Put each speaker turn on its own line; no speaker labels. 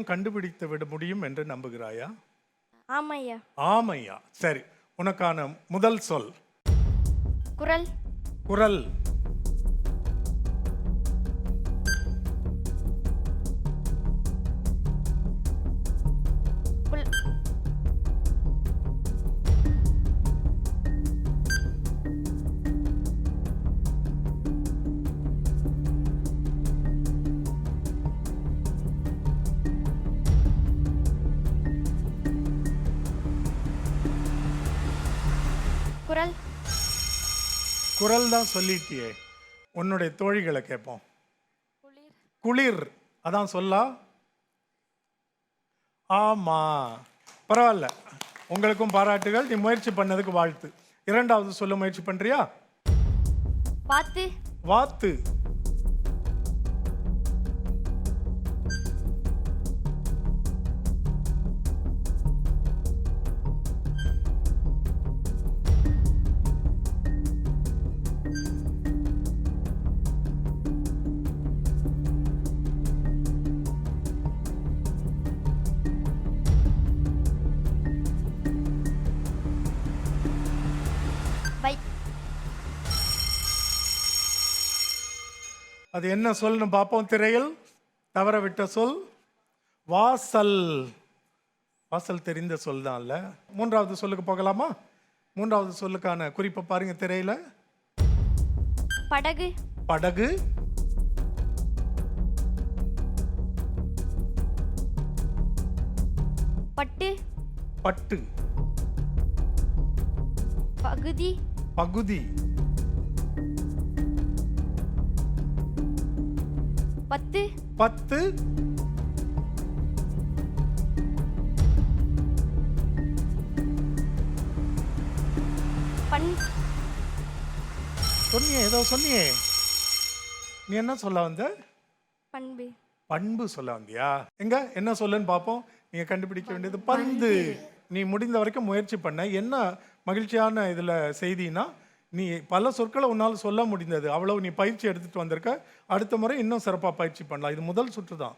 அனைத்தையும் கண்டுபிடித்து விட முடியும் என்று நம்புகிறாயா?
ஆமையா.
ஆமையா. சரி, உனக்கான முதல் சொல்
குரல்.
குரல்.
புல். குரல்.
குரல் தான் சொல்லிட்டியே. உன்னுடைய தோழிகளை கேட்போம்.
குளிர்.
குளிர் அதான் சொல்லா? ஆமா, பரவாயில்ல. உங்களுக்கும் பாராட்டுகள். நீ முயற்சி பண்ணதுக்கு வாழ்த்து. இரண்டாவது சொல்ல முயற்சி பண்றியா?
வாத்து.
வாத்து.
வை.
அது என்ன சொல்னு பார்ப்போம். திரையில் தவற விட்ட சொல் வாசல். வாசல் தெரிந்த சொல் தான் இல்ல. மூன்றாவது சொல்லுக்கு போகலாமா? மூன்றாவது சொல்லுக்கான குறிப்பை பாருங்க திரையில.
படகு.
படகு.
பட்டு.
பட்டு.
பகுதி.
பகுதி.
பத்து.
பத்து.
பண்.
சொன்னியே, ஏதோ சொன்னியே. நீ என்ன சொல்ல வந்த?
பண்பு.
பண்பு சொல்ல வந்தியா? எங்க என்ன சொல்லுன்னு பார்ப்போம். நீங்க கண்டுபிடிக்க வேண்டியது பந்து. நீ முடிந்த வரைக்கும் முயற்சி பண்ண. என்ன மகிழ்ச்சியான இதுல செய்தினா, நீ பல சொற்களை உன்னால் சொல்ல முடிந்தது. அவ்வளவு நீ பயிற்சி எடுத்துட்டு வந்திருக்க. அடுத்த முறை இன்னும் சிறப்பாக பயிற்சி பண்ணலாம். இது முதல் சுற்று தான்.